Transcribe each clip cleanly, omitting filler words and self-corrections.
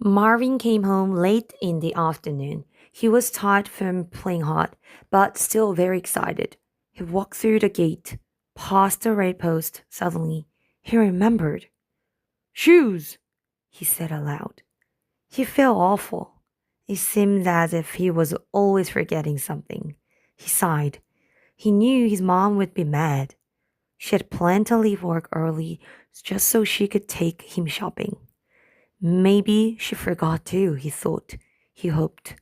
Marvin came home late in the afternoon. He was tired from playing hard, but still very excited. He walked through the gate, past the Redpost. Suddenly, he remembered. Shoes, he said aloud. He felt awful. It seemed as if he was always forgetting something. He sighed. He knew his mom would be mad. She had planned to leave work early just so she could take him shopping. Maybe she forgot too, he thought. He hoped.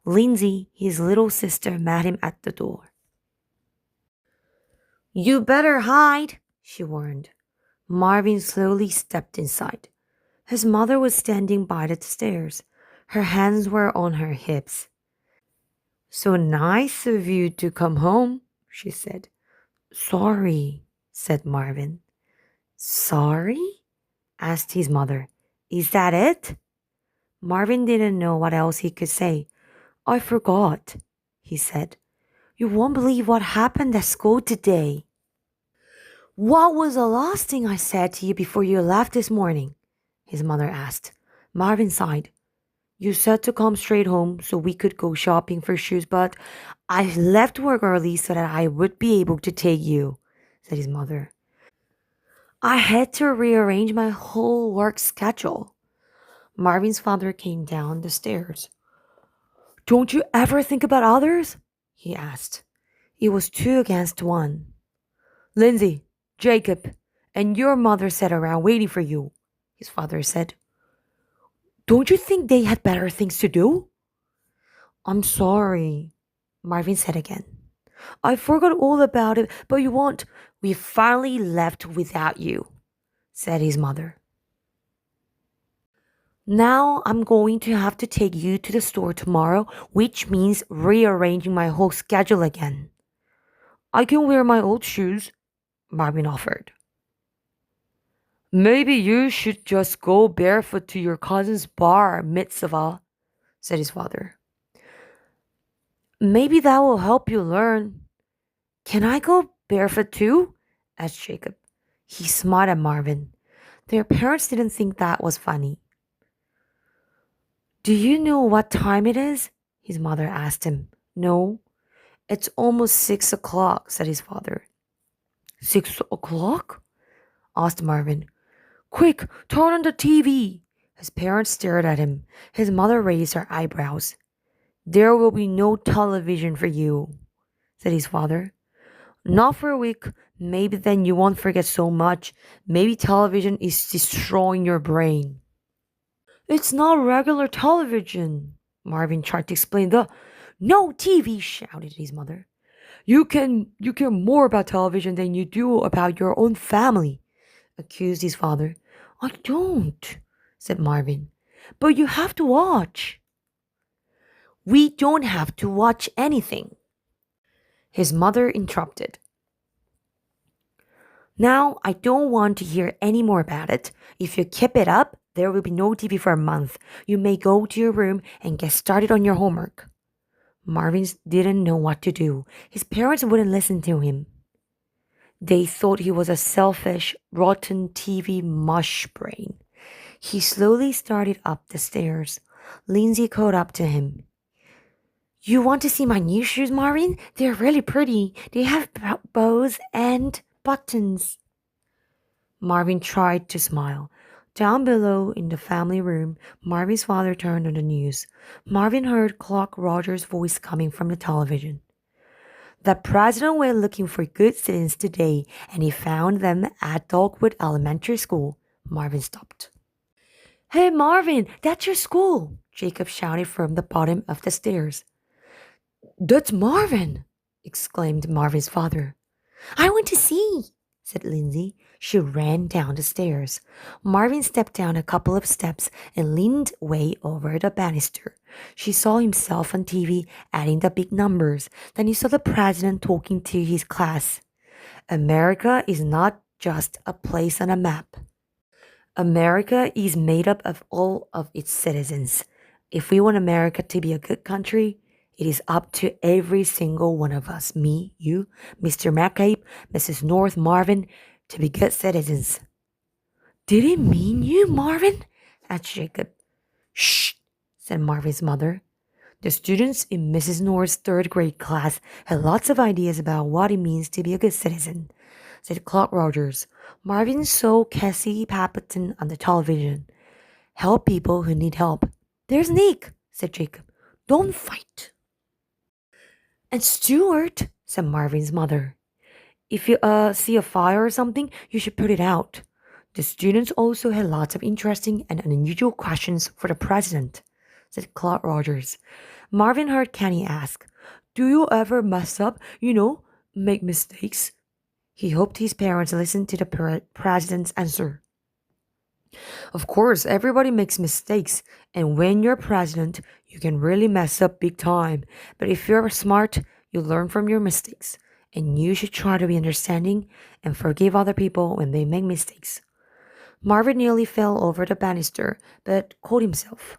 Lindsay, his little sister, met him at the door. You better hide, she warned. Marvin slowly stepped inside. His mother was standing by the stairs. Her hands were on her hips. So nice of you to come home, she said. Sorry, said Marvin. Sorry? Asked his mother. Is that it? Marvin didn't know what else he could say. I forgot, he said. You won't believe what happened at school today. What was the last thing I said to you before you left this morning? His mother asked. Marvin sighed. You said to come straight home so we could go shopping for shoes, but I left work early so that I would be able to take you, said his mother. I had to rearrange my whole work schedule. Marvin's father came down the stairs. Don't you ever think about others? He asked. It was 2 against 1. Lindsay, Jacob, and your mother sat around waiting for you, his father said. Don't you think they had better things to do? I'm sorry, Marvin said again. I forgot all about it, but you won't. We finally left without you, said his mother. Now I'm going to have to take you to the store tomorrow, which means rearranging my whole schedule again. I can wear my old shoes, Marvin offered. Maybe you should just go barefoot to your cousin's bar mitzvah, said his father. Maybe that will help you learn. Can I go barefoot too? Asked Jacob. He smiled at Marvin. Their parents didn't think that was funny. Do you know what time it is? His mother asked him. No. It's almost 6 o'clock, said his father. 6 o'clock? Asked Marvin. Quick, turn on the TV. His parents stared at him. His mother raised her eyebrows. There will be no television for you, said his father. Not for a week. Maybe then you won't forget so much. Maybe television is destroying your brain. It's not regular television, Marvin tried to explain. No TV, shouted his mother. You care more about television than you do about your own family, accused his father. I don't, said Marvin. But you have to watch. We don't have to watch anything, his mother interrupted. Now, I don't want to hear any more about it. If you keep it up, there will be no TV for a month. You may go to your room and get started on your homework. Marvin didn't know what to do. His parents wouldn't listen to him. They thought he was a selfish, rotten TV mush brain. He slowly started up the stairs. Lindsay caught up to him. You want to see my new shoes, Marvin? They're really pretty. They have bows and buttons. Marvin tried to smile. Down below in the family room, Marvin's father turned on the news. Marvin heard Clock Roger's voice coming from the television. The president went looking for good citizens today, and he found them at Dogwood Elementary School. Marvin stopped. Hey, Marvin, that's your school, Jacob shouted from the bottom of the stairs. That's Marvin, exclaimed Marvin's father. I want to see, said Lindsay. She ran down the stairs. Marvin stepped down a couple of steps and leaned way over the banister. She saw himself on TV adding the big numbers. Then he saw the president talking to his class. America is not just a place on a map. America is made up of all of its citizens. If we want America to be a good country, it is up to every single one of us, me, you, Mr. McCabe, Mrs. North, Marvin, to be good citizens. Did it mean you, Marvin? Asked Jacob. said Marvin's mother. The students in Mrs. North's third grade class had lots of ideas about what it means to be a good citizen, said Clark Rogers. Marvin saw Cassie Papperton on the television. Help people who need help. There's Nick, said Jacob. Don't fight. And Stuart, said Marvin's mother. If you see a fire or something, you should put it out. The students also had lots of interesting and unusual questions for the president, said Claude Rogers. Marvin heard Kenny ask, do you ever mess up, make mistakes? He hoped his parents listened to the president's answer. Of course, everybody makes mistakes, and when you're president, you can really mess up big time. But if you're smart, you learn from your mistakes, and you should try to be understanding and forgive other people when they make mistakes. Marvin nearly fell over the banister, but caught himself.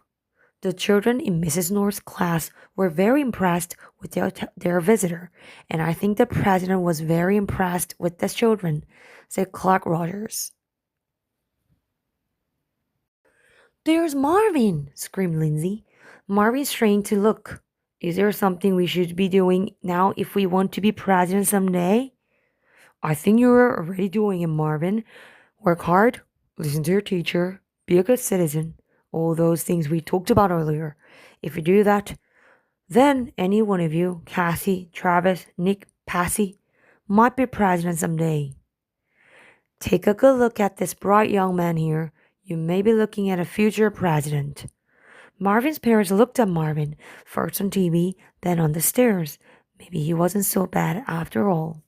The children in Mrs. North's class were very impressed with their visitor, and I think the president was very impressed with the children, said Clark Rogers. There's Marvin, screamed Lindsay. Marvin strained to look. Is there something we should be doing now if we want to be president someday? I think you're already doing it, Marvin. Work hard, listen to your teacher, be a good citizen, all those things we talked about earlier. If you do that, then any one of you, Cassie, Travis, Nick, Passy, might be president someday. Take a good look at this bright young man here. You may be looking at a future president. Marvin's parents looked at Marvin, first on TV, then on the stairs. Maybe he wasn't so bad after all.